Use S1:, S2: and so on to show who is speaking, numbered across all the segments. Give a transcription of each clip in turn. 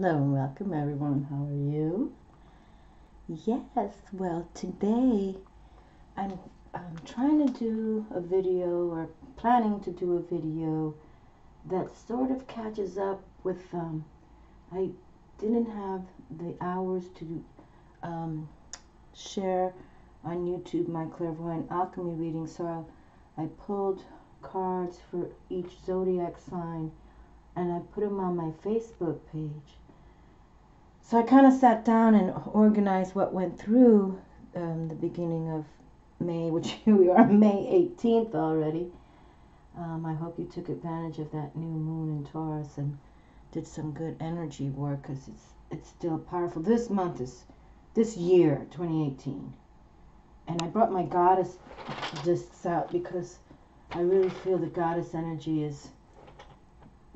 S1: Hello and welcome everyone. How are you? Yes, well today I'm trying to do a video or planning to do a video that sort of catches up with I didn't have the hours to share on YouTube my clairvoyant alchemy reading, so I pulled cards for each zodiac sign and I put them on my Facebook page. So I kind of sat down and organized what went through the beginning of May, which here we are, May 18th already. I hope you took advantage of that new moon in Taurus and did some good energy work, because it's still powerful. This year, 2018. And I brought my goddess discs out because I really feel the goddess energy is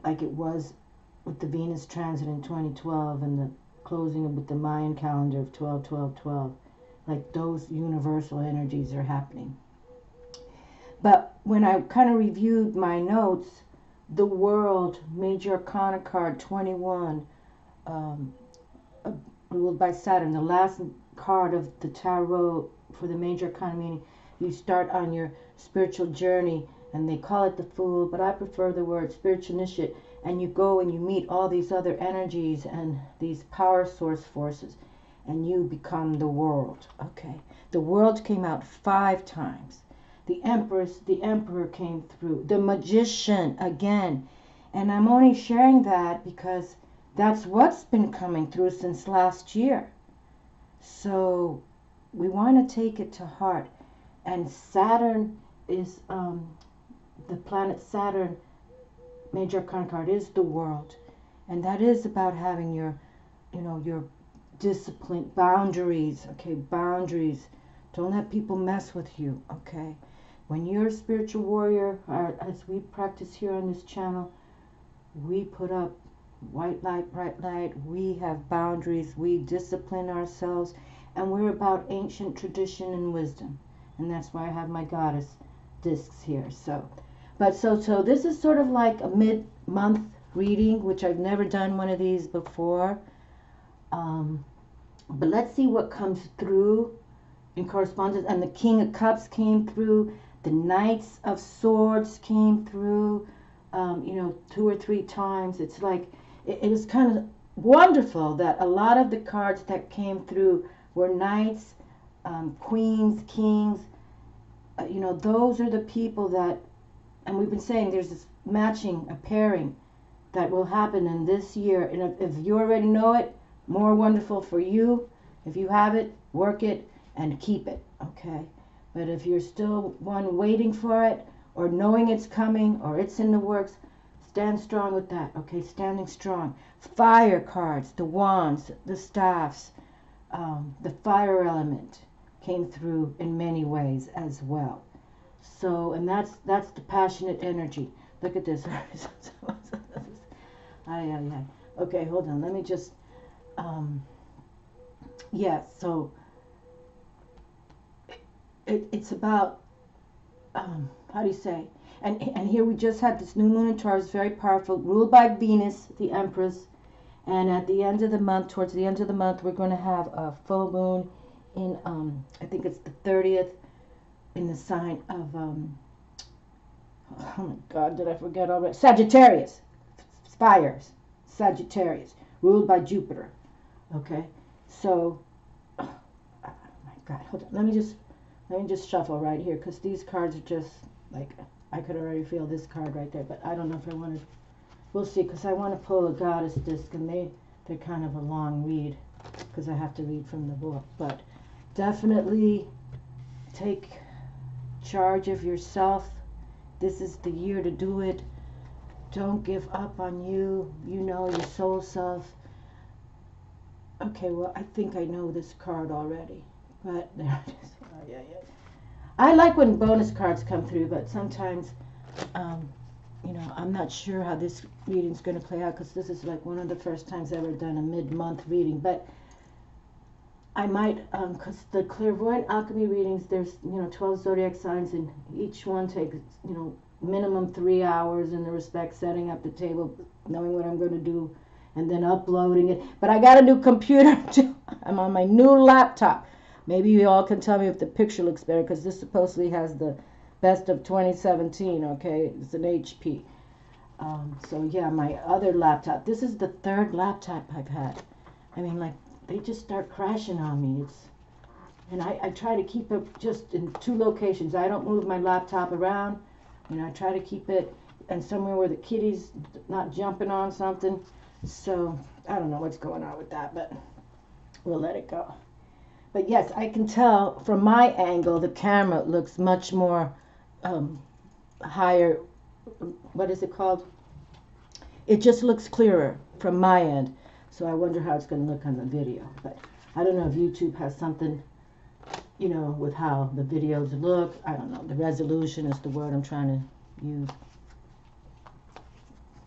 S1: like it was with the Venus transit in 2012 and the closing with the Mayan calendar of 12-12-12. Like those universal energies are happening. But when I kind of reviewed my notes, the World Major Arcana card 21, ruled by Saturn, the last card of the tarot for the Major Arcana, meaning you start on your spiritual journey, and they call it the Fool, but I prefer the word spiritual initiate. And you go and you meet all these other energies and these power source forces, and you become the World. Okay, the World came out 5 times. The Empress, the Emperor came through. The Magician again. And I'm only sharing that because that's what's been coming through since last year. So we want to take it to heart. And Saturn is the planet Saturn. Major Arcana card is the World, and that is about having your discipline, boundaries. Okay, boundaries. Don't let people mess with you. Okay, when you're a spiritual warrior, as we practice here on this channel, we put up white light, bright light. We have boundaries. We discipline ourselves, and we're about ancient tradition and wisdom, and that's why I have my goddess discs here. So this is sort of like a mid-month reading, which I've never done one of these before. But let's see what comes through in correspondence. And the King of Cups came through. The Knights of Swords came through, 2 or 3 times. It's like, it was kind of wonderful that a lot of the cards that came through were Knights, Queens, Kings. Those are the people that, and we've been saying there's this matching, a pairing that will happen in this year. And if you already know it, more wonderful for you. If you have it, work it and keep it, okay? But if you're still one waiting for it, or knowing it's coming, or it's in the works, stand strong with that, okay? Standing strong. Fire cards, the wands, the staffs, the fire element came through in many ways as well. So, and that's the passionate energy. Look at this. Okay, hold on. Let me just, so it's about, how do you say? And here we just had this new moon in Taurus, very powerful, ruled by Venus, the Empress. And at the end of the month, towards the end of the month, we're going to have a full moon in, I think it's the 30th, in the sign of, oh my God, did I forget already? Sagittarius. Fires. Sagittarius. Ruled by Jupiter. Okay? So, oh my God, hold on. Let me just shuffle right here, because these cards are just, like, I could already feel this card right there, but I don't know if I want to, we'll see, because I want to pull a goddess disc, and they're kind of a long read, because I have to read from the book, but definitely take charge of yourself. This is the year to do it. Don't give up on you, your soul self. Okay, well, I think I know this card already, but there it is. I like when bonus cards come through, but sometimes, I'm not sure how this reading's going to play out, because this is like one of the first times I've ever done a mid-month reading, but I might, because the clairvoyant alchemy readings, there's, 12 zodiac signs, and each one takes, minimum 3 hours in the respect setting up the table, knowing what I'm going to do and then uploading it. But I got a new computer too. I'm on my new laptop. Maybe you all can tell me if the picture looks better, because this supposedly has the best of 2017, okay? It's an HP. So yeah, my other laptop. This is the third laptop I've had. I mean, like, they just start crashing on me. And I try to keep it just in 2 locations. I don't move my laptop around. You know, I try to keep it and somewhere where the kitty's not jumping on something. So I don't know what's going on with that, but we'll let it go. But yes, I can tell from my angle the camera looks much more higher. What is it called? It just looks clearer from my end. So I wonder how it's going to look on the video. But I don't know if YouTube has something, you know, with how the videos look. I don't know. The resolution is the word I'm trying to use.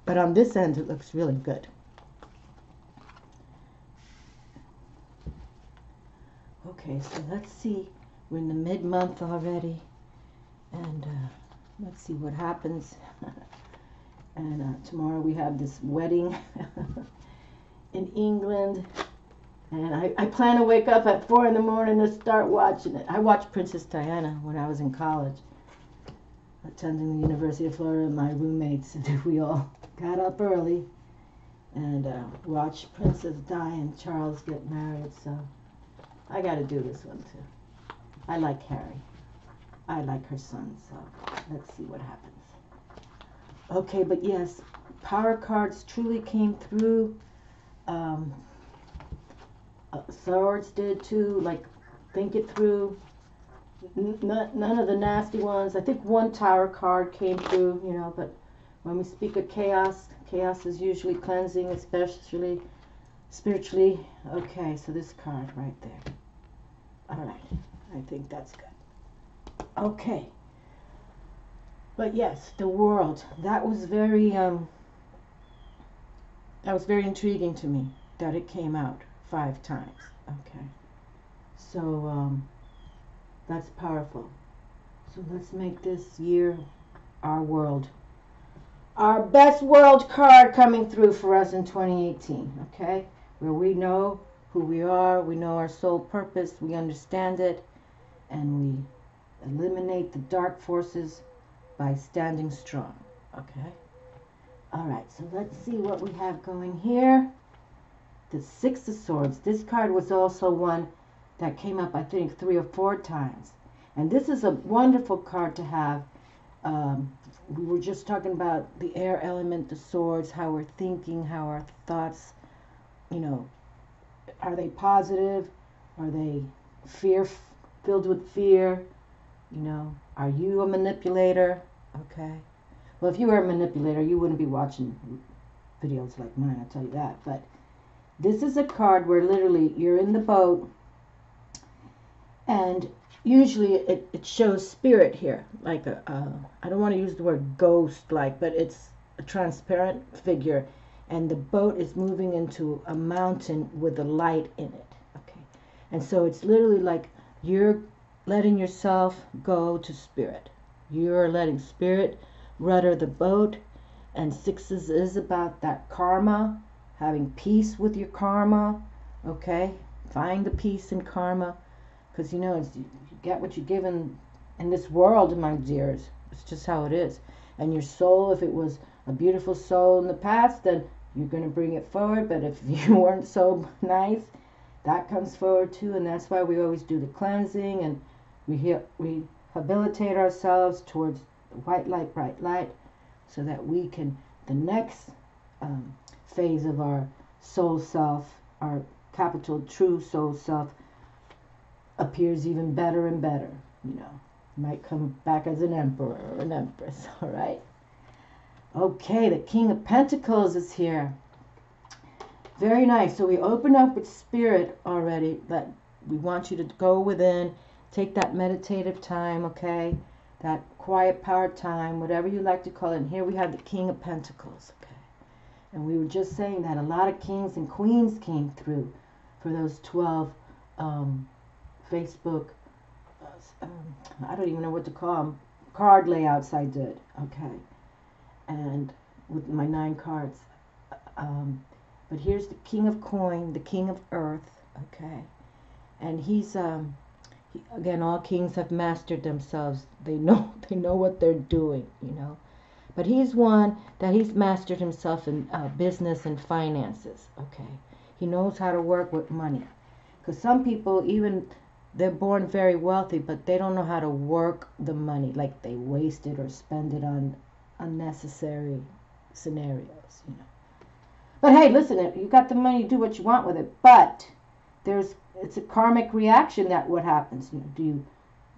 S1: But on this end, it looks really good. Okay, so let's see. We're in the mid-month already. And let's see what happens. And tomorrow we have this wedding in England. And I plan to wake up at 4 in the morning to start watching it. I watched Princess Diana when I was in college, attending the University of Florida. My roommates and we all got up early and watched Princess Di and Charles get married. So I got to do this one too. I like Harry. I like her son. So let's see what happens. Okay, but yes, power cards truly came through. Swords did too, like think it through. None of the nasty ones. I think one tower card came through, you know, but when we speak of chaos, chaos is usually cleansing, especially spiritually. Okay, so this card right there. All right, I think that's good. Okay. But yes, the world. That was very intriguing to me that it came out 5 times. Okay. So that's powerful. So let's make this year our world. Our best world card coming through for us in 2018. Okay? Where we know who we are, we know our soul purpose, we understand it, and we eliminate the dark forces by standing strong. Okay? Alright, so let's see what we have going here. The 6 of Swords. This card was also one that came up, I think, 3 or 4 times. And this is a wonderful card to have. We were just talking about the air element, the swords, how we're thinking, how our thoughts, you know, are they positive? Are they filled with fear? You know, are you a manipulator? Okay. Well, if you were a manipulator, you wouldn't be watching videos like mine, I'll tell you that. But this is a card where literally you're in the boat, and usually it shows spirit here. Like I don't want to use the word ghost like, but it's a transparent figure, and the boat is moving into a mountain with a light in it. Okay. And so it's literally like you're letting yourself go to spirit. You're letting spirit rudder the boat, and 6s is about that karma, having peace with your karma. Okay, find the peace in karma, because you know you get what you give in this world, my dears. It's just how it is. And your soul, if it was a beautiful soul in the past, then you're going to bring it forward. But if you weren't so nice, that comes forward too. And that's why we always do the cleansing, and we rehabilitate ourselves towards the white light, bright light, so that we can, the next phase of our soul self, our capital true soul self, appears even better and better. You know, might come back as an emperor or an empress. All right. Okay, the King of Pentacles is here. Very nice. So we open up with spirit already, that we want you to go within, take that meditative time, okay? That quiet power time, whatever you like to call it. And here we have the King of Pentacles, okay? And we were just saying that a lot of kings and queens came through for those 12 Facebook, I don't even know what to call them, card layouts I did, okay? And with my 9 cards. But here's the king of coin, the king of earth, okay? And he's again, all kings have mastered themselves. They know what they're doing, you know. But he's one that he's mastered himself in business and finances, okay? He knows how to work with money. Because some people, even they're born very wealthy, but they don't know how to work the money. Like they waste it or spend it on unnecessary scenarios, you know. But hey, listen, you got the money, do what you want with it. But it's a karmic reaction that what happens. You know, do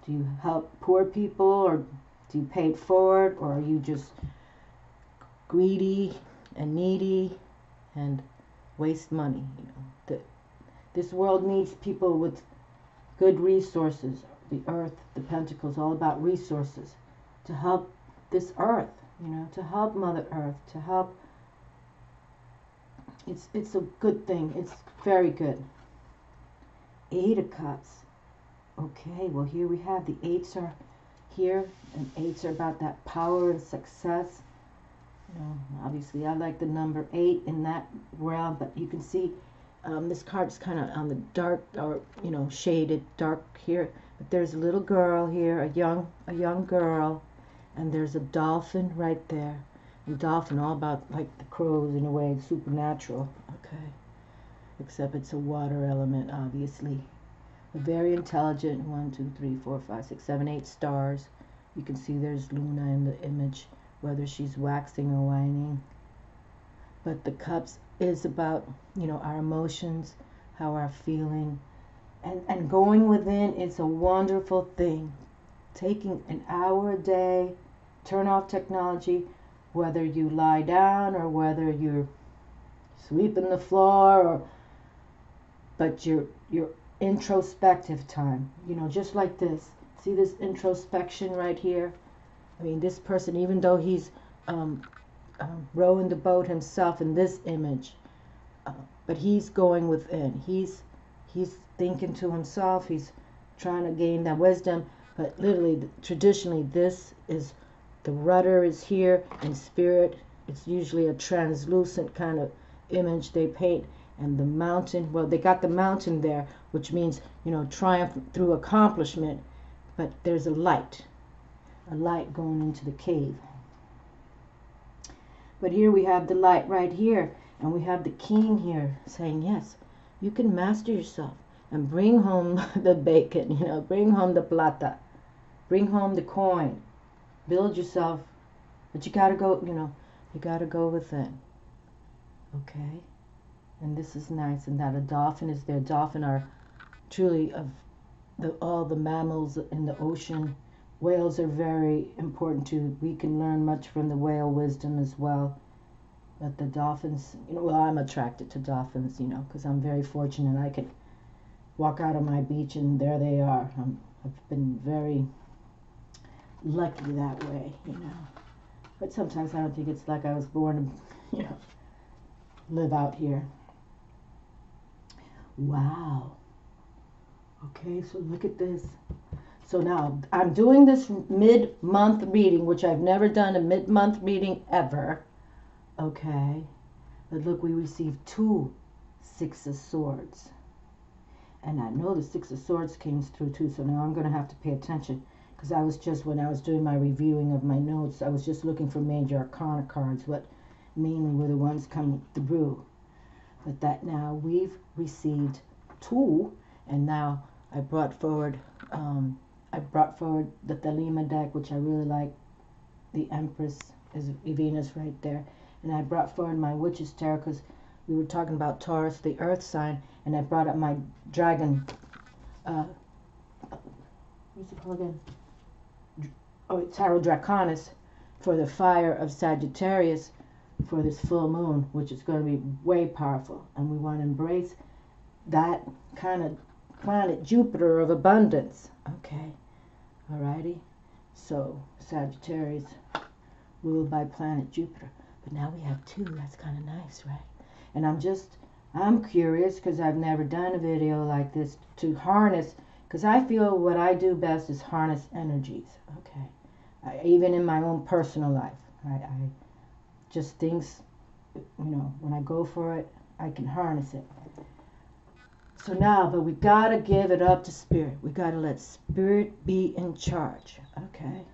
S1: you help poor people, or do you pay it forward, or are you just greedy and needy and waste money? You know, this world needs people with good resources. The earth, the pentacles, all about resources to help this earth. You know, to help Mother Earth, to help. It's a good thing. It's very good. 8 of Cups. Okay, well here we have the 8s are here, and 8s are about that power and success. You know, obviously I like the number 8 in that realm, but you can see this card is kind of on the dark, or you know, shaded dark here. But there's a little girl here, a young girl, and there's a dolphin right there. The dolphin, all about like the crows in a way, supernatural. Okay, except it's a water element, obviously. A very intelligent. 1, 2, 3, 4, 5, 6, 7, 8 stars. You can see there's Luna in the image, whether she's waxing or whining. But the cups is about, you know, our emotions, how we're feeling, and going within is a wonderful thing. Taking an hour a day, turn off technology, whether you lie down or whether you're sweeping the floor, but your introspective time, you know, just like this. See this introspection right here? I mean, this person, even though he's rowing the boat himself in this image, but he's going within. He's thinking to himself. He's trying to gain that wisdom. But literally, traditionally, this is the rudder is here, and spirit. It's usually a translucent kind of image they paint. And the mountain, well, they got the mountain there, which means, you know, triumph through accomplishment. But there's a light going into the cave. But here we have the light right here, and we have the king here saying, yes, you can master yourself and bring home the bacon, you know, bring home the plata, bring home the coin, build yourself, but you got to go, you know, you got to go within. Okay? And this is nice, and that a dolphin is there. Dolphin are truly of all the mammals in the ocean. Whales are very important too. We can learn much from the whale wisdom as well. But the dolphins, you know, well, I'm attracted to dolphins, you know, because I'm very fortunate. I can walk out on my beach and there they are. I've been very lucky that way, you know. But sometimes I don't think it's like I was born to, you know, live out here. Wow. Okay, so look at this. So now I'm doing this mid-month reading, which I've never done a mid-month reading ever. Okay. But look, we received 2 6 of Swords. And I know the 6 of Swords came through too, so now I'm going to have to pay attention. Because I was just, when I was doing my reviewing of my notes, I was just looking for major arcana cards, what mainly were the ones coming through. But that now we've received 2, and now I brought forward the Thelema deck, which I really like. The Empress is Venus right there. And I brought forward my Witch's Tarot because we were talking about Taurus, the earth sign, and I brought up my dragon, what's it called again? Oh, Tarot Draconis for the fire of Sagittarius for this full moon, which is going to be way powerful. And we want to embrace that kind of planet Jupiter of abundance. Okay. Alrighty. So Sagittarius ruled by planet Jupiter. But now we have 2. That's kind of nice, right? And I'm curious because I've never done a video like this to harness, because I feel what I do best is harness energies. Okay. Even in my own personal life. I just things, you know, when I go for it, I can harness it. So now, but we gotta give it up to Spirit. We gotta let Spirit be in charge. Okay.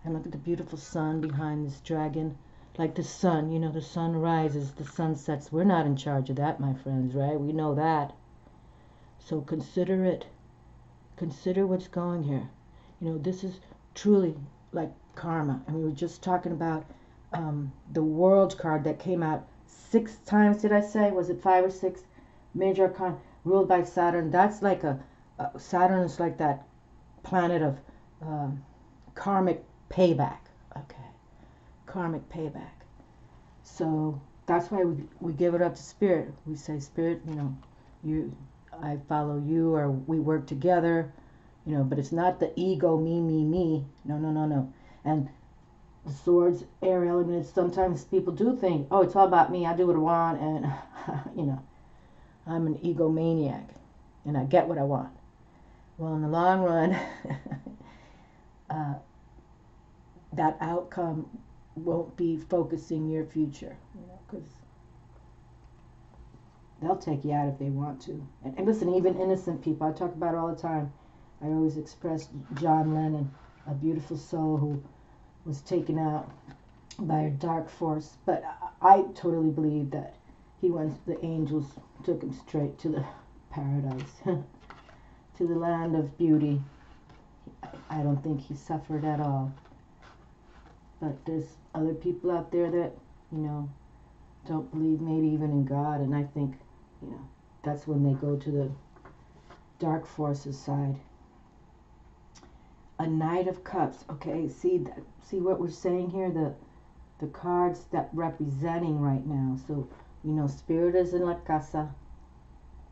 S1: And look at the beautiful sun behind this dragon. Like the sun, you know, the sun rises, the sun sets. We're not in charge of that, my friends, right? We know that. So consider it. Consider what's going here. You know, this is truly like karma. And we were just talking about the world card that came out 6 times, did I say? Was it 5 or 6? Major arcana, ruled by Saturn. That's like Saturn is like that planet of karmic payback. Okay. Karmic payback. So that's why we give it up to Spirit. We say, Spirit, you know, I follow you, or we work together, you know, but it's not the ego, me. No. And the swords, air elements, sometimes people do think, oh, it's all about me, I do what I want, and, you know, I'm an egomaniac, and I get what I want. Well, in the long run, that outcome won't be focusing your future, you know, because they'll take you out if they want to. And listen, even innocent people, I talk about it all the time. I always express John Lennon, a beautiful soul who was taken out by a dark force. But I totally believe that the angels took him straight to the paradise, to the land of beauty. I don't think he suffered at all. But there's other people out there that, you know, don't believe maybe even in God. And I think, you know, that's when they go to the dark forces side. A Knight of Cups. Okay, see what we're saying here? The cards that representing right now. So, you know, Spirit is in La Casa.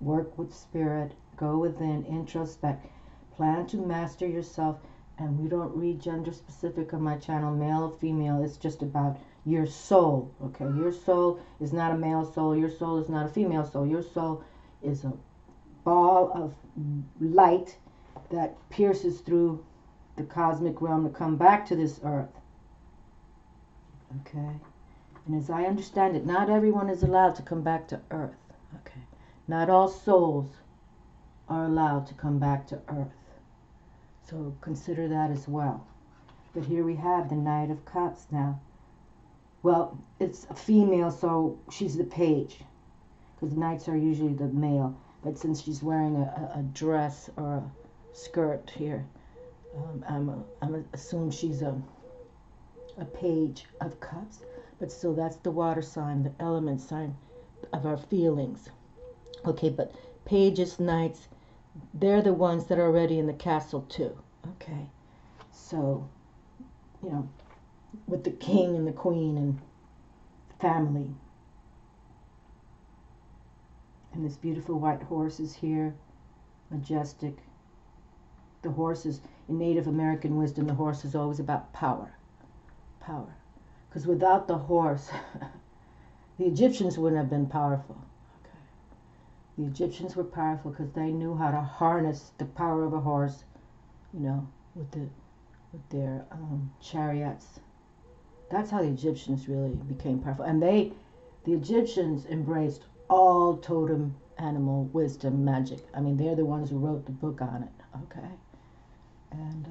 S1: Work with Spirit. Go within. Introspect. Plan to master yourself. And we don't read gender specific on my channel, male or female. It's just about your soul. Okay, your soul is not a male soul. Your soul is not a female soul. Your soul is a ball of light that pierces through the cosmic realm to come back to this earth. Okay, and as I understand it, not everyone is allowed to come back to earth. Okay, not all souls are allowed to come back to earth. So consider that as well. But here we have the Knight of Cups now. Well, it's a female, so she's the page. Because knights are usually the male. But since she's wearing a dress or a skirt here, I'm assume she's a page of cups. But still, that's the water sign, the element sign of our feelings. Okay, but pages, knights, they're the ones that are already in the castle too. Okay, so, you know, with the king and the queen and family. And this beautiful white horse is here, majestic. The horse is, in Native American wisdom, the horse is always about power. Power. Because without the horse, the Egyptians wouldn't have been powerful. The Egyptians were powerful because they knew how to harness the power of a horse, you know, with their chariots. That's how the Egyptians really became powerful. And the Egyptians embraced all totem animal wisdom magic. I mean, they're the ones who wrote the book on it, okay? And,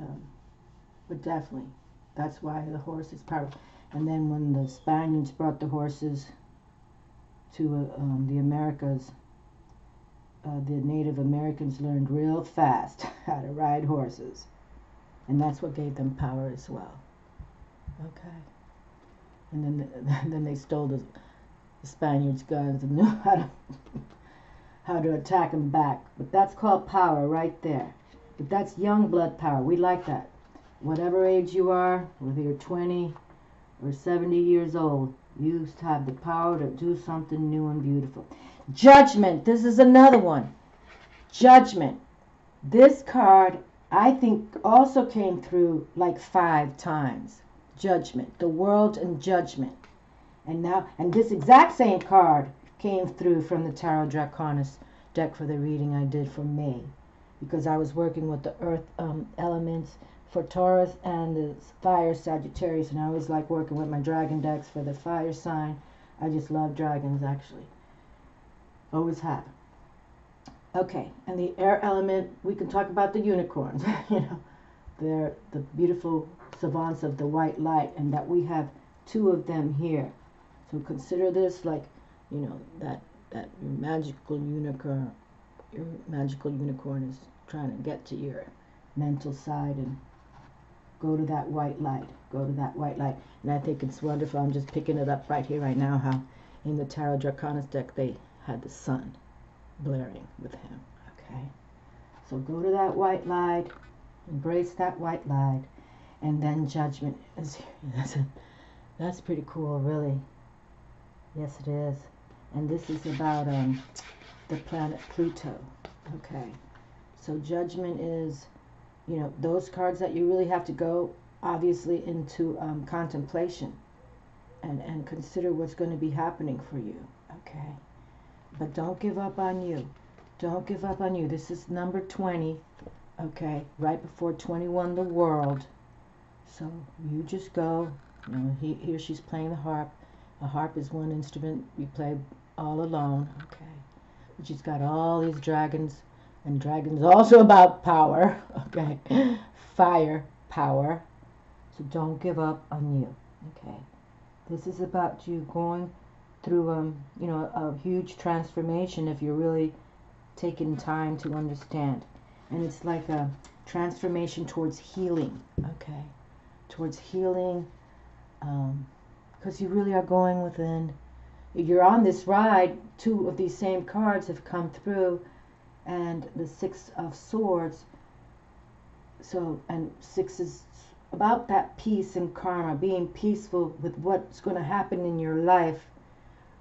S1: but definitely, that's why the horse is powerful. And then when the Spaniards brought the horses to the Americas, the Native Americans learned real fast how to ride horses. And that's what gave them power as well. Okay. And then they stole the Spaniards' guns and knew how to attack them back. But that's called power right there. But that's young blood power. We like that. Whatever age you are, whether you're 20 or 70 years old, you have the power to do something new and beautiful. Judgment. This is another one. Judgment. This card, I think, also came through like 5 times. Judgment. The world and judgment. And this exact same card came through from the Tarot Draconis deck for the reading I did for May. Because I was working with the earth elements for Taurus and the fire Sagittarius. And I always like working with my dragon decks for the fire sign. I just love dragons, actually. Always have. Okay, and the air element, we can talk about the unicorns. You know, they're the beautiful savants of the white light, and that we have two of them here. So consider this like, you know, that your magical unicorn is trying to get to your mental side and go to that white light. Go to that white light. And I think it's wonderful. I'm just picking it up right here, right now, how in the Tarot Draconis deck they had the sun blaring with him. Okay. So go to that white light. Embrace that white light. And then judgment is here. That's pretty cool, really. Yes, it is. And this is about the planet Pluto. Okay. So judgment is, you know, those cards that you really have to go, obviously, into contemplation and consider what's going to be happening for you. Okay. But don't give up on you. Don't give up on you. This is number 20. Okay. Right before 21, the world. So you just go. You know, here she's playing the harp. A harp is one instrument you play all alone. Okay. But she's got all these dragons. And dragons also about power. Okay. Fire, power. So don't give up on you. Okay. This is about you going through you know, a huge transformation if you're really taking time to understand. And it's like a transformation towards healing. Okay. Towards healing, because you really are going within. You're on this ride. Two of these same cards have come through, and the Six of Swords. So, and six is about that peace and karma, being peaceful with what's going to happen in your life.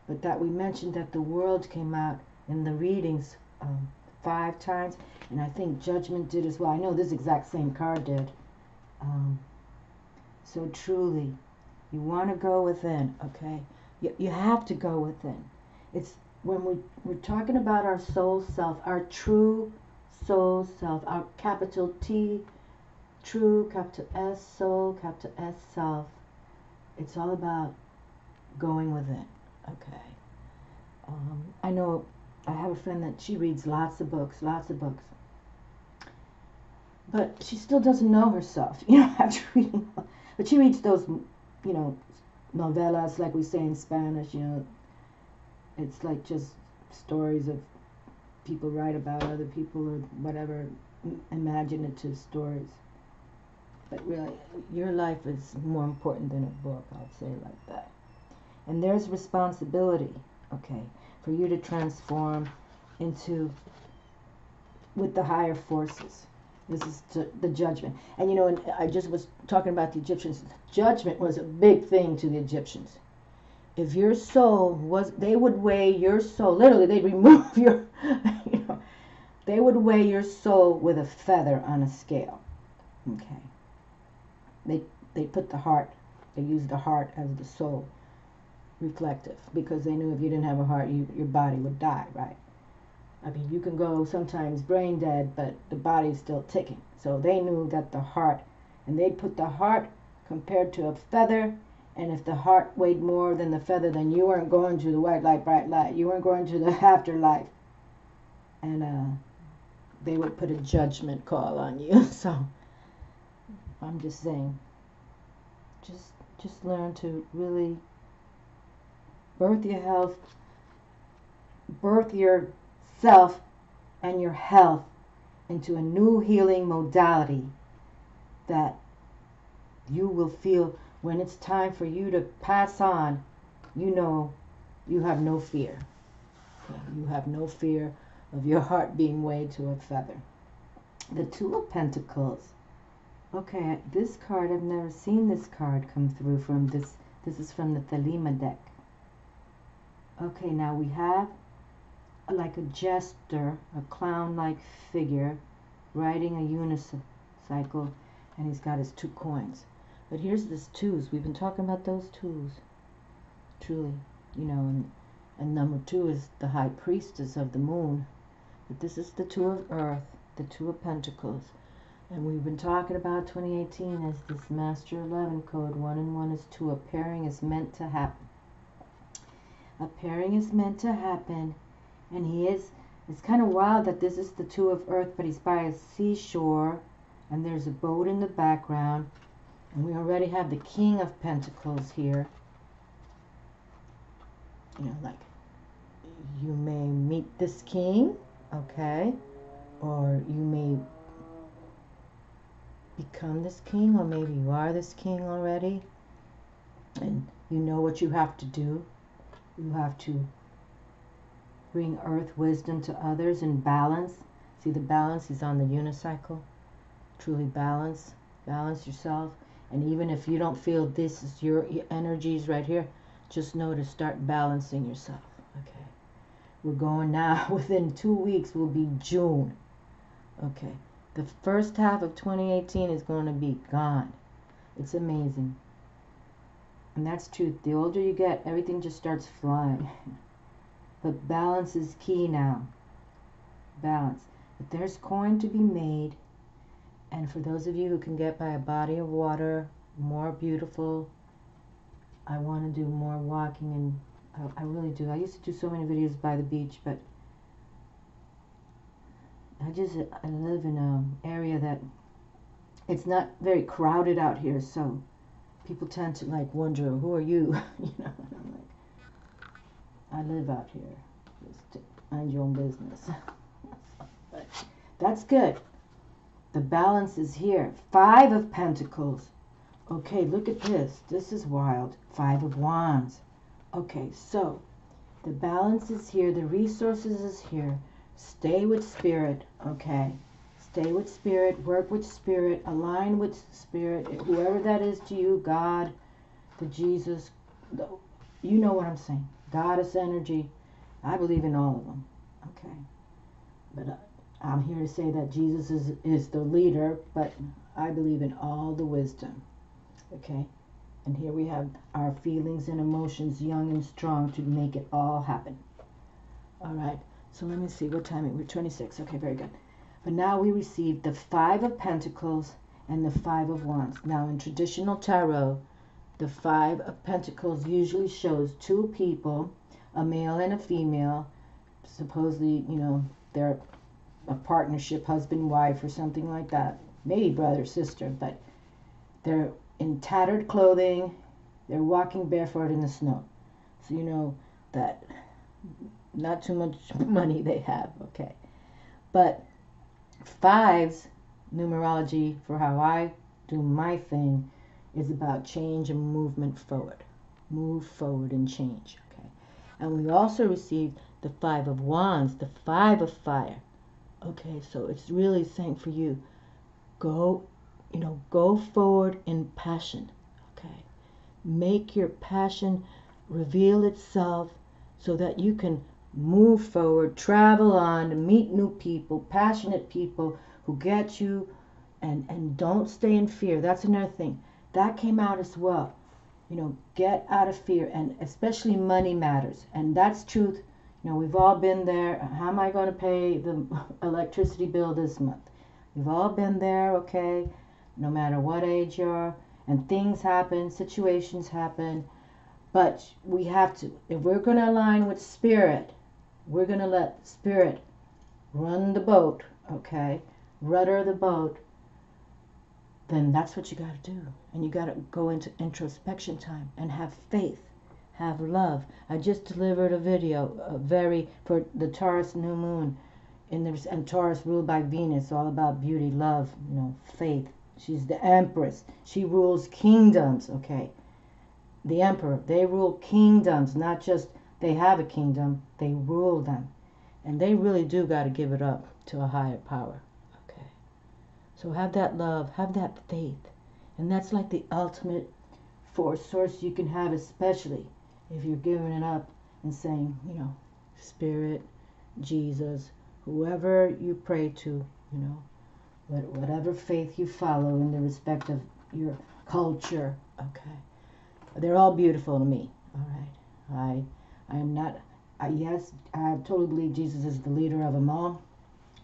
S1: But that we mentioned that the world came out in the readings 5 times, and I think judgment did as well. I know this exact same card did. So truly, you want to go within, okay? You have to go within. It's when we're talking about our soul self, our true soul self, our capital T, true, capital S, soul, capital S, self. It's all about going within, okay? I know I have a friend that she reads lots of books. But she still doesn't know herself, you know, after reading. But she reads those, you know, novelas, like we say in Spanish, you know. It's like just stories of people write about other people or whatever, imaginative stories. But really, your life is more important than a book, I'll say it like that. And there's responsibility, okay, for you to transform into, with the higher forces. This is the judgment. And you know, and I just was talking about the Egyptians. Judgment was a big thing to the Egyptians. If your soul was, they would weigh your soul. Literally, they'd remove your, you know, they would weigh your soul with a feather on a scale. Okay. They put the heart, they used the heart as the soul reflective, because they knew if you didn't have a heart, your body would die, right? I mean, you can go sometimes brain dead, but the body's still ticking. So they knew that the heart, and they'd put the heart compared to a feather, and if the heart weighed more than the feather, then you weren't going to the white light, bright light. You weren't going to the afterlife. And they would put a judgment call on you. So I'm just saying, just learn to really birth your health, birth your self and your health into a new healing modality that you will feel when it's time for you to pass on. You know, you have no fear. You have no fear of your heart being weighed to a feather. The Two of Pentacles. Okay, this card, I've never seen this card come through from this. This is from the Thelema deck. Okay, now we have like a jester, a clown-like figure, riding a unicycle, and he's got his 2 coins. But here's this 2s. We've been talking about those 2s. Truly, you know, and number 2 is the high priestess of the moon. But this is the 2 of earth, the 2 of pentacles. And we've been talking about 2018 as this Master 11 code. 1 and 1 is 2. A pairing is meant to happen. A pairing is meant to happen. And it's kind of wild that this is the Two of Earth, but he's by a seashore, and there's a boat in the background, and we already have the King of Pentacles here. You know, like, you may meet this king, okay, or you may become this king, or maybe you are this king already, and you know what you have to do. You have to bring earth wisdom to others and balance. See the balance? He's on the unicycle. Truly balance yourself. And even if you don't feel this is your energies right here, just know to start balancing yourself. Okay, we're going now, within 2 weeks will be June. Okay, the first half of 2018 is going to be gone. It's amazing. And that's truth. The older you get, everything just starts flying. But balance is key now. Balance. But there's coin to be made. And for those of you who can get by a body of water, more beautiful, I want to do more walking, and I really do. I used to do so many videos by the beach, but I live in an area that it's not very crowded out here, so people tend to like wonder, who are you? You know, and I'm like, I live out here. Just mind your own business. But that's good. The balance is here. 5 of Pentacles. Okay, look at this. This is wild. 5 of Wands. Okay, so the balance is here. The resources is here. Stay with spirit, okay? Stay with spirit. Work with spirit. Align with spirit. Whoever that is to you, God, the Jesus, you know what I'm saying. Goddess energy. I believe in all of them, okay? But I'm here to say that Jesus is the leader, but I believe in all the wisdom, okay? And here we have our feelings and emotions young and strong to make it all happen. All right, so let me see what time we're 26. Okay, very good. But now we received the 5 of Pentacles and the 5 of Wands. Now in traditional tarot, the 5 of Pentacles usually shows 2 people, a male and a female. Supposedly, you know, they're a partnership, husband, wife, or something like that. Maybe brother, sister, but they're in tattered clothing. They're walking barefoot in the snow. So you know that not too much money they have, okay? But 5's numerology, for how I do my thing, is about change and movement forward. Move forward and change, okay? And we also received the 5 of Wands, the 5 of Fire. Okay, so it's really saying for you, go forward in passion, okay? Make your passion reveal itself so that you can move forward, travel on, meet new people, passionate people who get you, and don't stay in fear. That's another thing. That came out as well. You know, get out of fear, and especially money matters. And that's truth. You know, we've all been there. How am I going to pay the electricity bill this month? We've all been there, okay? No matter what age you are. And things happen, situations happen. But we have to, if we're going to align with spirit, we're going to let spirit run the boat, okay? Rudder the boat. Then that's what you got to do. And you got to go into introspection time and have faith. Have love. I just delivered a video, for the Taurus new moon, and Taurus ruled by Venus, all about beauty, love, you know, faith. She's the Empress. She rules kingdoms, okay? The Emperor, they rule kingdoms, not just they have a kingdom, they rule them. And they really do got to give it up to a higher power, okay? So have that love, have that faith. And that's like the ultimate force source you can have, especially if you're giving it up and saying, you know, Spirit, Jesus, whoever you pray to, you know, whatever faith you follow in the respect of your culture, okay. They're all beautiful to me, all right. I am not, yes, I totally believe Jesus is the leader of them all.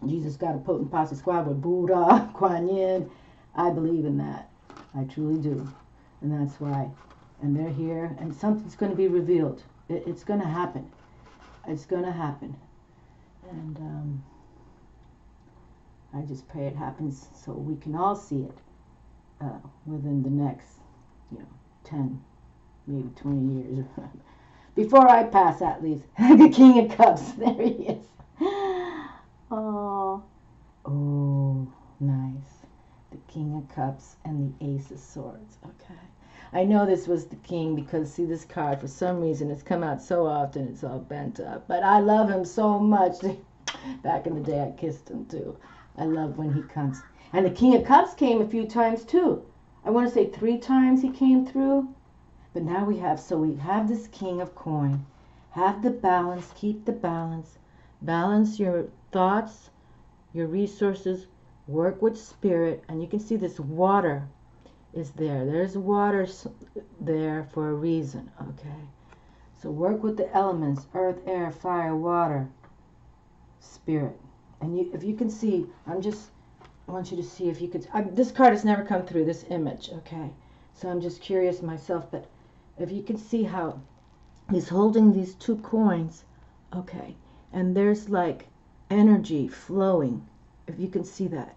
S1: Jesus got a potent posse squad with Buddha, Kuan Yin. I believe in that. I truly do. And that's why. And they're here, and something's going to be revealed. It's going to happen. It's going to happen. And I just pray it happens so we can all see it within the next, 10, maybe 20 years. Before I pass, at least. The King of Cups. There he is. Oh, nice. The King of Cups and the Ace of Swords. Okay. I know this was the King because, see, this card, for some reason, it's come out so often, it's all bent up. But I love him so much. Back in the day, I kissed him, too. I love when he comes. And the King of Cups came a few times, too. I want to say 3 times he came through. But now we have this King of Coin. Have the balance. Keep the balance. Balance your thoughts, your resources. Work with spirit. And you can see this water is there. There's water there for a reason. Okay. So work with the elements. Earth, air, fire, water, spirit. And if you can see, I want you to see if you could. This card has never come through, this image. Okay. So I'm just curious myself. But if you can see how he's holding these 2 coins. Okay. And there's like energy flowing. If you can see that.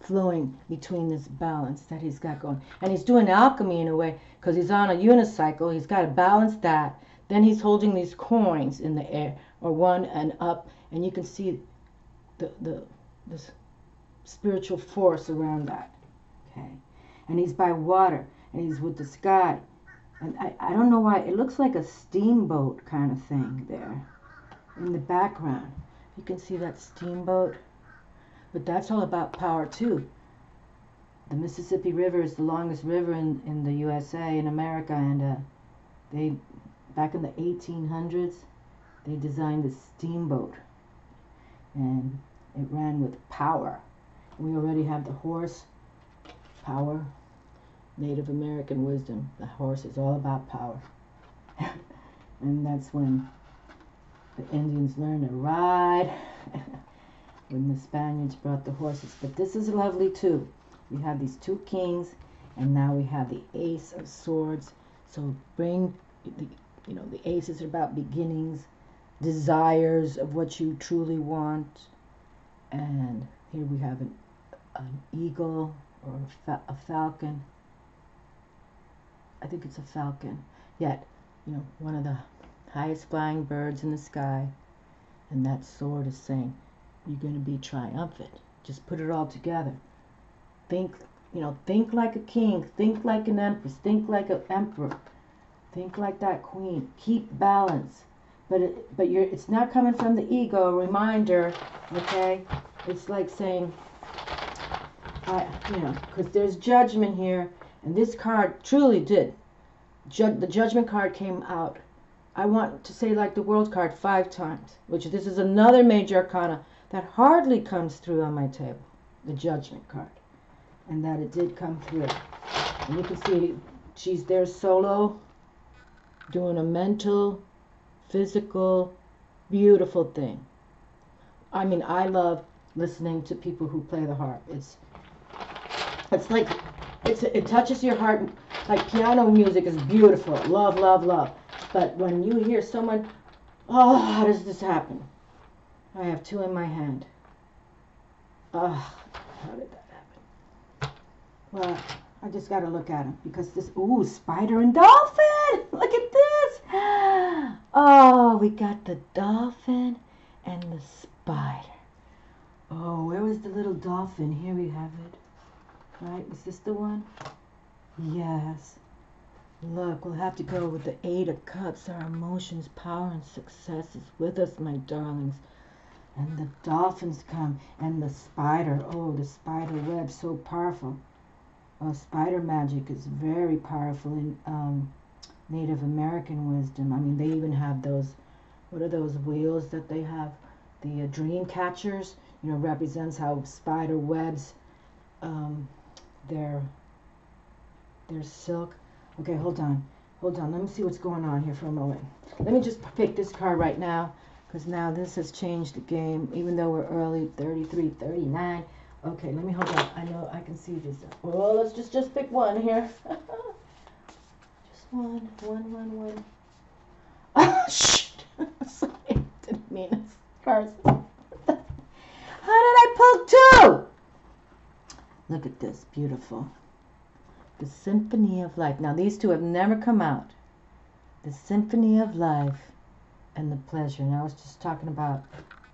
S1: Flowing between this balance that he's got going. And he's doing alchemy in a way because he's on a unicycle. He's got to balance that. Then he's holding these coins in the air, or one and up. And you can see this spiritual force around that. Okay. And he's by water. And he's with the sky. And I don't know why. It looks like a steamboat kind of thing there in the background. You can see that steamboat. But that's all about power, too. The Mississippi River is the longest river in the USA, in America. And they, back in the 1800s, they designed this steamboat. And it ran with power. We already have the horse, power, Native American wisdom. The horse is all about power. And that's when the Indians learned to ride. When the Spaniards brought the horses. But this is lovely too. We have these 2 kings, and now we have the Ace of Swords. So bring the aces are about beginnings, desires of what you truly want. And here we have an eagle or a falcon. I think it's a falcon. Yet, one of the highest flying birds in the sky. And that sword is saying, you're going to be triumphant. Just put it all together. Think like a king. Think like an empress. Think like an emperor. Think like that queen. Keep balance. But it's not coming from the ego. Reminder, okay? It's like saying, because there's judgment here, and this card truly did. The judgment card came out. I want to say like the world card 5 times, which this is another major arcana that hardly comes through on my table, the judgment card, and that it did come through. And you can see she's there solo, doing a mental, physical, beautiful thing. I mean, I love listening to people who play the harp. It's like, it touches your heart. Like piano music is beautiful. Love, love, love. But when you hear someone, oh, how does this happen? I have 2 in my hand. How did that happen? Well, I just got to look at them because this, spider and dolphin. Look at this. Oh, we got the dolphin and the spider. Oh, where was the little dolphin? Here we have it. Right? Is this the one? Yes. Look, we'll have to go with the 8 of Cups. Our emotions, power, and success is with us, my darlings. And the dolphins come, and the spider. Oh, the spider web, so powerful. Spider magic is very powerful in Native American wisdom. I mean, they even have those, what are those wheels that they have? The dream catchers, represents how spider webs, their silk. Okay, hold on. Let me see what's going on here for a moment. Let me just pick this card right now, because now this has changed the game, even though we're early, 33, 39. Okay, let me hold on. I know I can see this. Oh, let's just pick one here. Just one. Oh, shit. Sorry, didn't mean it. Cards. Look at this, beautiful. The Symphony of Life. Now these two have never come out. The Symphony of Life and the Pleasure. Now I was just talking about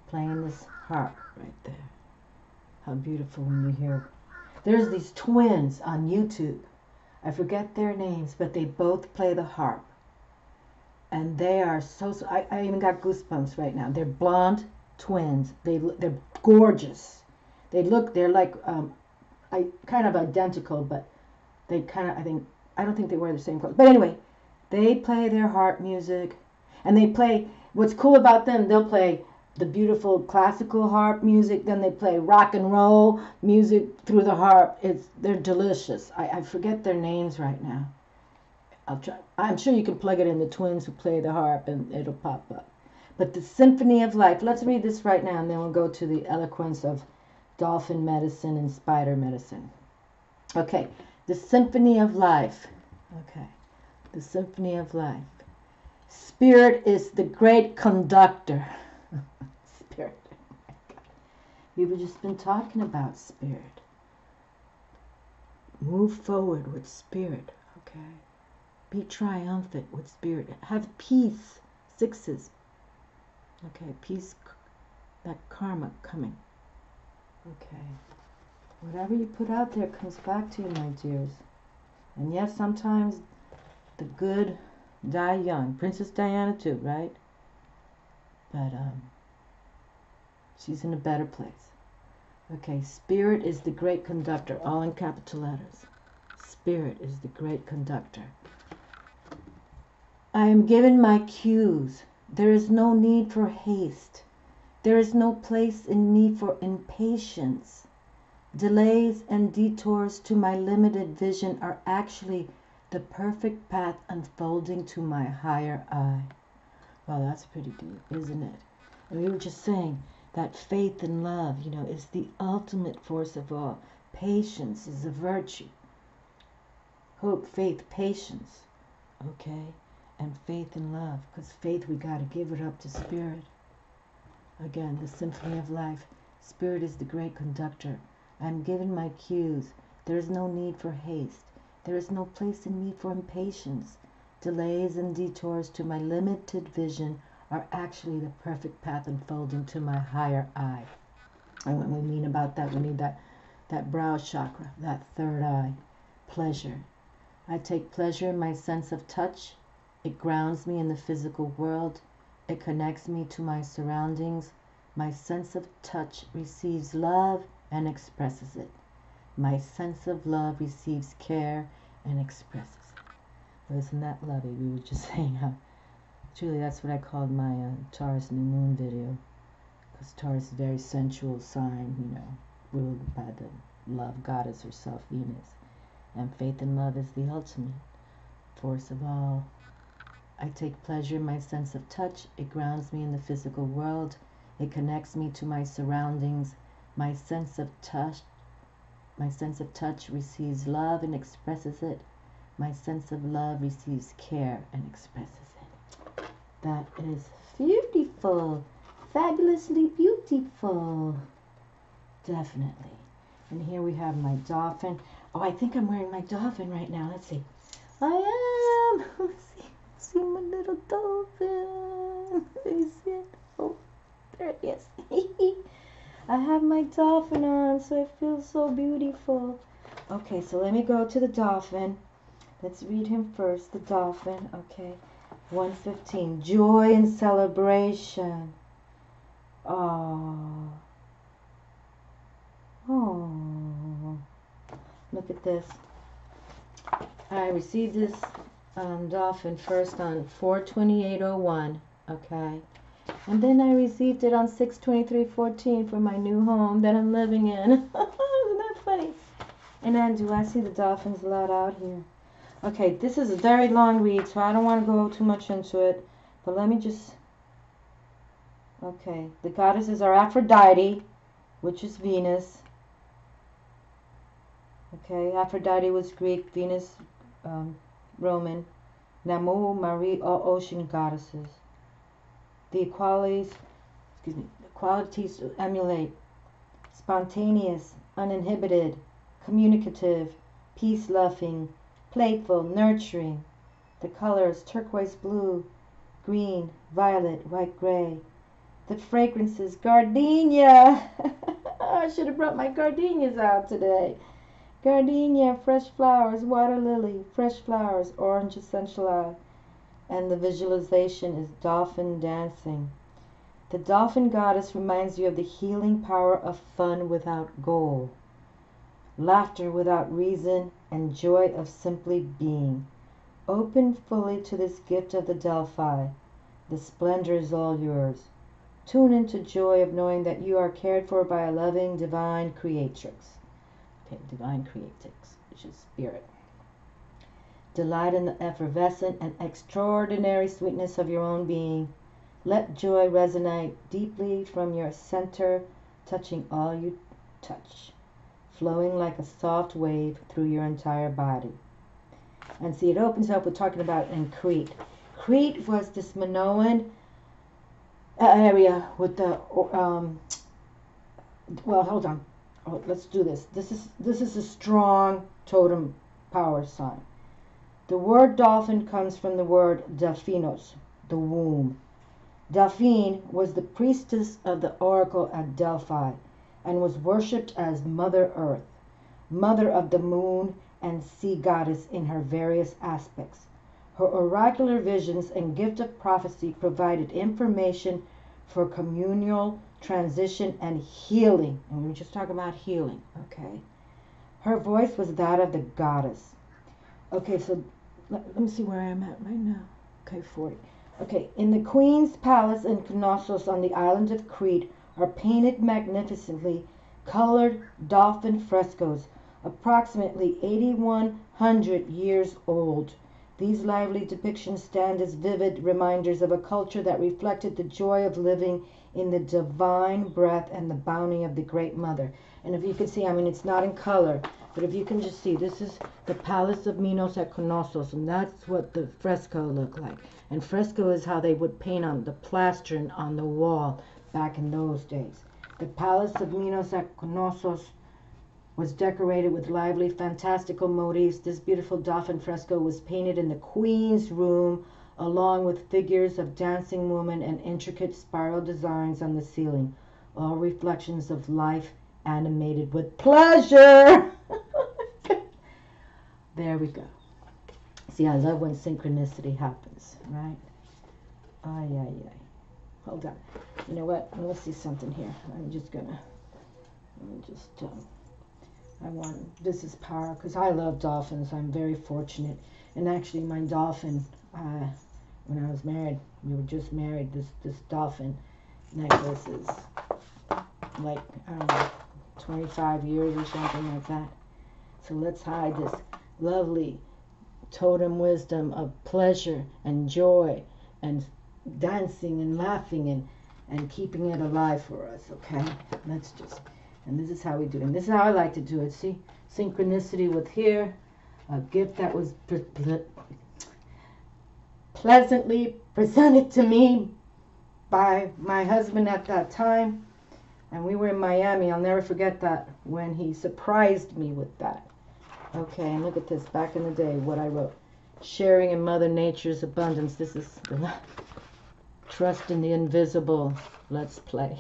S1: playing this harp right there. How beautiful when you hear. There's these twins on YouTube. I forget their names, but they both play the harp. And they are so I even got goosebumps right now. They're blonde twins. They're gorgeous. They're like kind of identical, but they kind of I don't think they wear the same clothes. But anyway, they play their harp music, and they play. What's cool about them? They'll play the beautiful classical harp music. Then they play rock and roll music through the harp. They're delicious. I forget their names right now. I'll try. I'm sure you can plug it in the twins who play the harp and it'll pop up. But the Symphony of Life. Let's read this right now, and then we'll go to the eloquence of dolphin medicine and spider medicine. Okay, the Symphony of Life. Okay, the Symphony of Life. Spirit is the great conductor. Spirit. We've just been talking about spirit. Move forward with spirit. Okay. Be triumphant with spirit. Have peace. Sixes. Okay, peace. That karma coming. Okay. Whatever you put out there comes back to you, my dears. And yes, sometimes the good die young. Princess Diana too, right? But she's in a better place. Okay, Spirit is the great conductor, all in capital letters. Spirit is the great conductor. I am given my cues. There is no need for haste. There is no place in me for impatience. Delays and detours to my limited vision are actually the perfect path unfolding to my higher eye. Well, that's pretty deep, isn't it? And we were just saying that faith and love, is the ultimate force of all. Patience is a virtue. Hope, faith, patience. Okay? And faith and love. Because faith, we got to give it up to Spirit. Again, the Symphony of Life. Spirit is the great conductor. I am given my cues. There is no need for haste. There is no place in me for impatience. Delays and detours to my limited vision are actually the perfect path unfolding to my higher eye. And when we mean about that, we need that brow chakra, that third eye. Pleasure. I take pleasure in my sense of touch. It grounds me in the physical world. It connects me to my surroundings. My sense of touch receives love and expresses it. My sense of love receives care and expresses it. Well, isn't that lovely? We were just saying how, truly that's what I called my Taurus New Moon video. Because Taurus is a very sensual sign, ruled by the love goddess herself, Venus. And faith and love is the ultimate force of all. I take pleasure in my sense of touch. It grounds me in the physical world. It connects me to my surroundings. My sense of touch receives love and expresses it. My sense of love receives care and expresses it. That is beautiful. Fabulously beautiful. Definitely. And here we have my dolphin. Oh, I think I'm wearing my dolphin right now. Let's see. I am. See my little dolphin. Let me see it. Oh, there it is. I have my dolphin on, so it feels so beautiful. Okay, so let me go to the dolphin. Let's read him first, the dolphin. Okay, 115. Joy and celebration. Oh. Oh. Look at this. I received this dolphin first on 4/28/01. Okay. And then I received it on 6/23/14 for my new home that I'm living in. Isn't that funny? And then do I see the dolphins a lot out here? Okay, this is a very long read, so I don't want to go too much into it. But let me just... Okay, the goddesses are Aphrodite, which is Venus. Okay, Aphrodite was Greek, Venus Roman. Namu, Marie, all ocean goddesses. The qualities to emulate: spontaneous, uninhibited, communicative, peace-loving, playful, nurturing. The colors turquoise blue, green, violet, white, gray. The fragrances, gardenia. I should have brought my gardenias out today. Gardenia, fresh flowers, water lily, fresh flowers, orange essential oil. And the visualization is dolphin dancing. The dolphin goddess reminds you of the healing power of fun without goal, laughter without reason, and joy of simply being. Open fully to this gift of the Delphi. The splendor is all yours. Tune into joy of knowing that you are cared for by a loving divine creatrix. Okay, divine creatrix, which is spirit. Delight in the effervescent and extraordinary sweetness of your own being. Let joy resonate deeply from your center, touching all you touch, flowing like a soft wave through your entire body. And see, it opens up with talking about in Crete. Crete was this Minoan area with the well, hold on. Oh, let's do this. This is a strong totem power sign. The word dolphin comes from the word Delphinos, the womb. Delphine was the priestess of the oracle at Delphi and was worshipped as Mother Earth, mother of the moon and sea goddess in her various aspects. Her oracular visions and gift of prophecy provided information for communal transition and healing. And we were just talking about healing, okay? Her voice was that of the goddess. Okay, so let me see where I am at right now. Okay, 40. Okay, in the Queen's Palace in Knossos on the island of Crete are painted magnificently colored dolphin frescoes, approximately 8,100 years old. These lively depictions stand as vivid reminders of a culture that reflected the joy of living in the divine breath and the bounty of the Great Mother. And if you can see, I mean, it's not in color, but if you can just see, this is the Palace of Minos at Knossos, and that's what the fresco looked like. And fresco is how they would paint on the plaster and on the wall back in those days. The Palace of Minos at Knossos was decorated with lively, fantastical motifs. This beautiful dolphin fresco was painted in the Queen's room, along with figures of dancing women and intricate spiral designs on the ceiling, all reflections of life animated with pleasure. There we go. See, I love when synchronicity happens, right? Ay, ay, ay. Hold on. You know what? Let's see something here. I'm just gonna, let me just, this is power, because I love dolphins. I'm very fortunate. And actually, my dolphin, when I was married, we were just married, this dolphin necklace is like, I don't know, 25 years or something like that. So let's hide this lovely totem wisdom of pleasure and joy and dancing and laughing and keeping it alive for us, okay? Let's just, and this is how we do it. And this is how I like to do it. See, synchronicity with here, a gift that was pleasantly presented to me by my husband at that time. And we were in Miami. I'll never forget that, when he surprised me with that. Okay, and look at this. Back in the day, what I wrote. Sharing in Mother Nature's abundance. This is the trust in the invisible. Let's play.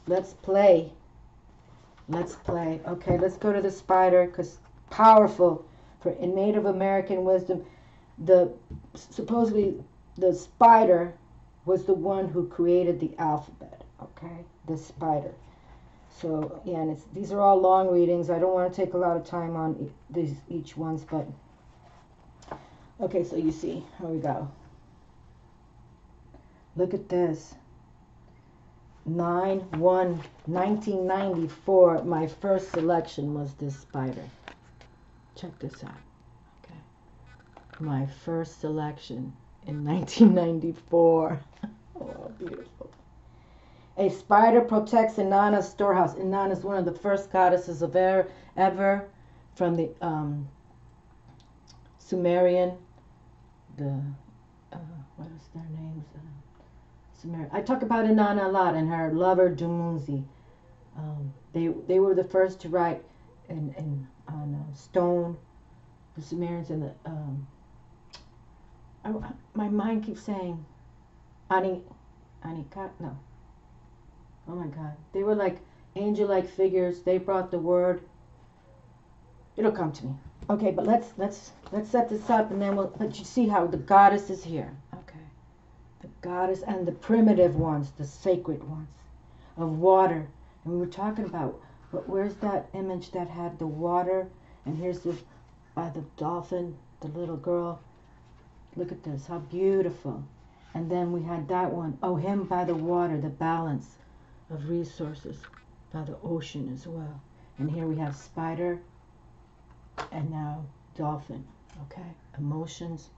S1: Let's play. Let's play. Okay, let's go to the spider, because powerful. For in Native American wisdom, supposedly the spider was the one who created the alphabet. Okay, the spider. So yeah, and these are all long readings. I don't want to take a lot of time on each ones, but okay. So you see, here we go. Look at this. 9/1/1994. My first selection was this spider. Check this out. Okay, my first selection in 1994. Oh, beautiful. A spider protects Inanna's storehouse. Inanna is one of the first goddesses of ever from the Sumerian. What is their names? Sumerian. I talk about Inanna a lot and her lover Dumuzi. They were the first to write on stone. The Sumerians and the my mind keeps saying Anika. No. Oh my God. They were like angel-like figures. They brought the word. It'll come to me. Okay, but let's set this up, and then we'll let you see how the goddess is here. Okay. The goddess and the primitive ones, the sacred ones of water. And we were talking about, where's that image that had the water? And here's the dolphin, the little girl. Look at this, how beautiful. And then we had that one. Oh, him by the water, the balance of resources, by the ocean as well. And here we have spider, and now dolphin. Okay, emotions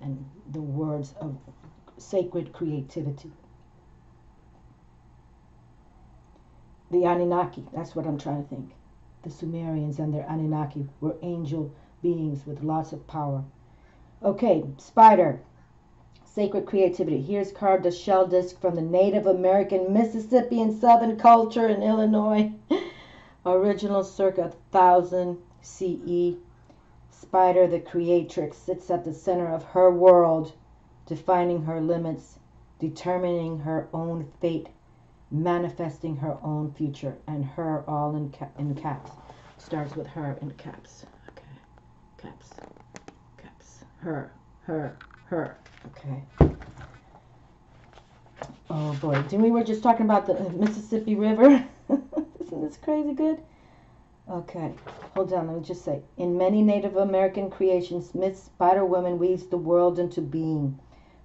S1: and the words of sacred creativity. The Anunnaki, that's what I'm trying to think. The Sumerians and their Anunnaki were angel beings with lots of power. Okay, spider, sacred creativity. Here's carved a shell disc from the Native American Mississippi and Southern culture in Illinois. Original circa 1000 CE. Spider, the creatrix, sits at the center of her world, defining her limits, determining her own fate, manifesting her own future, and her all in caps. Starts with her in caps. Okay, caps. Her. Okay. Oh boy, we were just talking about the Mississippi River. Isn't this crazy good? Okay, hold on, let me just say. In many Native American creations, myths, Spider Woman weaves the world into being.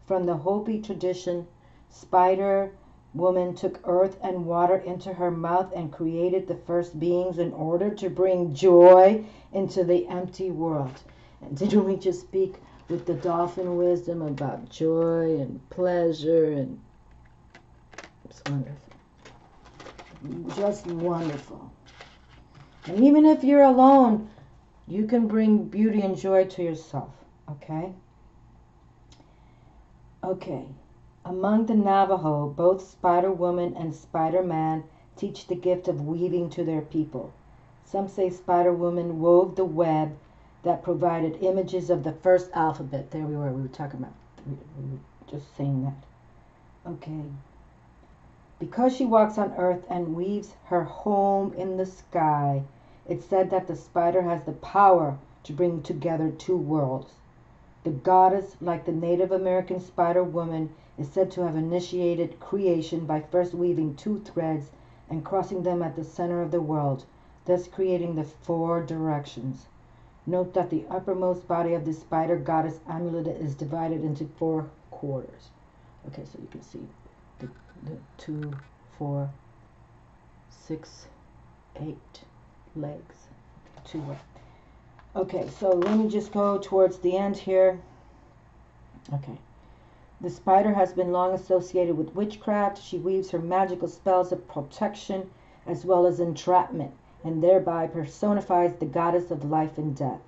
S1: From the Hopi tradition, Spider Woman took earth and water into her mouth and created the first beings in order to bring joy into the empty world. And didn't we just speak with the dolphin wisdom about joy and pleasure? And it's wonderful. Just wonderful. And even if you're alone, you can bring beauty and joy to yourself. Okay? Okay. Among the Navajo, both Spider Woman and Spider Man teach the gift of weaving to their people. Some say Spider Woman wove the web that provided images of the first alphabet. There we were talking about. We were just saying that. Okay. Because she walks on earth and weaves her home in the sky, it's said that the spider has the power to bring together two worlds. The goddess, like the Native American Spider Woman, is said to have initiated creation by first weaving two threads and crossing them at the center of the world, thus creating the four directions. Note that the uppermost body of the spider goddess amulet is divided into 4 quarters. Okay, so you can see the 2, 4, 6, 8 legs. 2. Okay, so let me just go towards the end here. Okay. The spider has been long associated with witchcraft. She weaves her magical spells of protection as well as entrapment, and thereby personifies the goddess of life and death.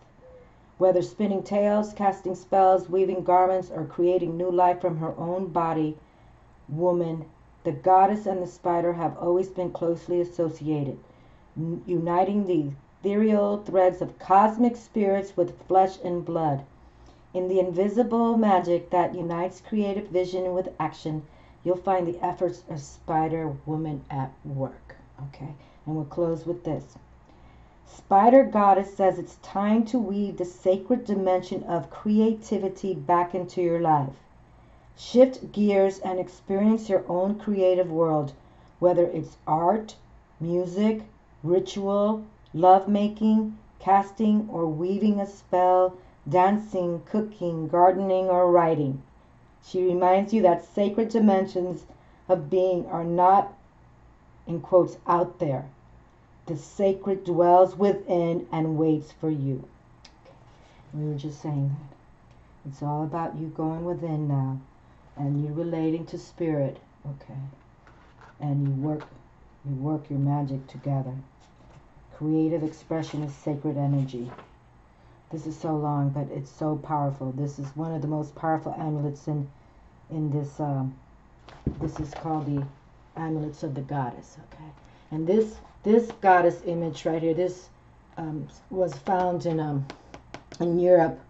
S1: Whether spinning tales, casting spells, weaving garments, or creating new life from her own body, woman, the goddess and the spider have always been closely associated, uniting the ethereal threads of cosmic spirits with flesh and blood. In the invisible magic that unites creative vision with action, you'll find the efforts of Spider Woman at work. Okay, and we'll close with this. Spider Goddess says it's time to weave the sacred dimension of creativity back into your life. Shift gears and experience your own creative world, whether it's art, music, ritual, lovemaking, casting, or weaving a spell, dancing, cooking, gardening, or writing. She reminds you that sacred dimensions of being are not, in quotes, out there. The sacred dwells within and waits for you. We were just saying that. It's all about you going within now, and you relating to spirit, okay? And you work your magic together. Creative expression is sacred energy. This is so long, but it's so powerful. This is one of the most powerful amulets in this. This is called the amulets of the goddess. Okay, And this goddess image right here, this was found in Europe,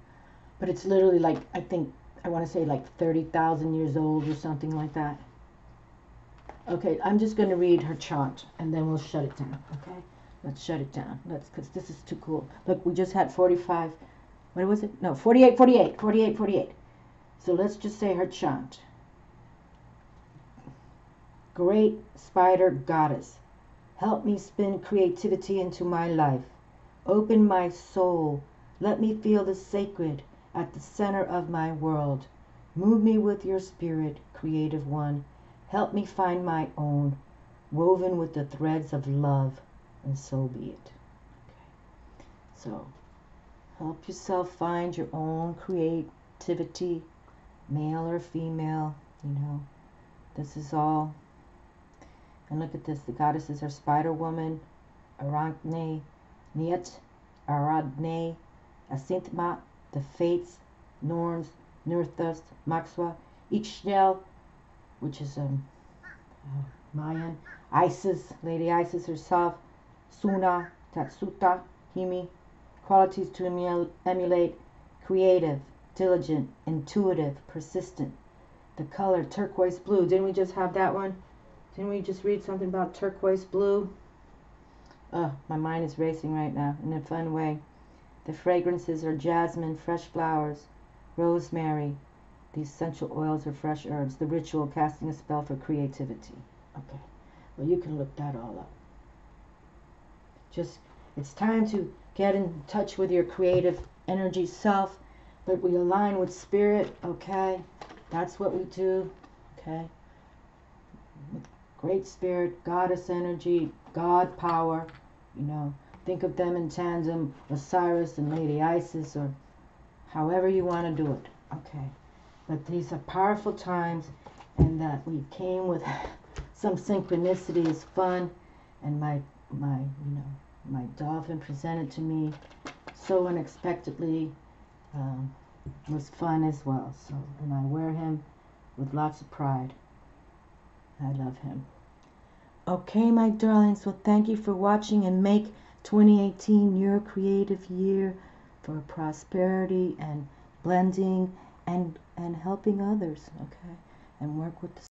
S1: but it's literally like, I want to say like 30,000 years old or something like that. Okay, I'm just going to read her chant and then we'll shut it down. Okay, let's shut it down. Because this is too cool. Look, we just had 45. What was it? No, 48, 48, 48, 48. So let's just say her chant. Great spider goddess, help me spin creativity into my life. Open my soul. Let me feel the sacred at the center of my world. Move me with your spirit, creative one. Help me find my own, woven with the threads of love, and so be it. Okay. So, help yourself find your own creativity, male or female, you know. This is all. And look at this. The goddesses are Spider Woman, Arachne, Niet, Aradne, Asinthma, the Fates, Norns, Nurthus, Maxwa, Ixchel, which is Mayan, Isis, Lady Isis herself, Suna, Tatsuta, Himi, qualities to emulate, creative, diligent, intuitive, persistent. The color turquoise blue. Didn't we just have that one? Didn't we just read something about turquoise blue? My mind is racing right now in a fun way. The fragrances are jasmine, fresh flowers, rosemary. The essential oils are fresh herbs. The ritual, casting a spell for creativity. Okay. Well, you can look that all up. Just, it's time to get in touch with your creative energy self, but we align with spirit, okay? That's what we do, okay? Great spirit, goddess energy, God power, you know. Think of them in tandem, Osiris and Lady Isis, or however you want to do it, okay? But these are powerful times, and that we came with some synchronicity is fun, and my dolphin presented to me so unexpectedly was fun as well. So, and I wear him with lots of pride. I love him. Okay, my darlings, well, thank you for watching, and make 2018 your creative year for prosperity and blending and helping others, okay? And work with the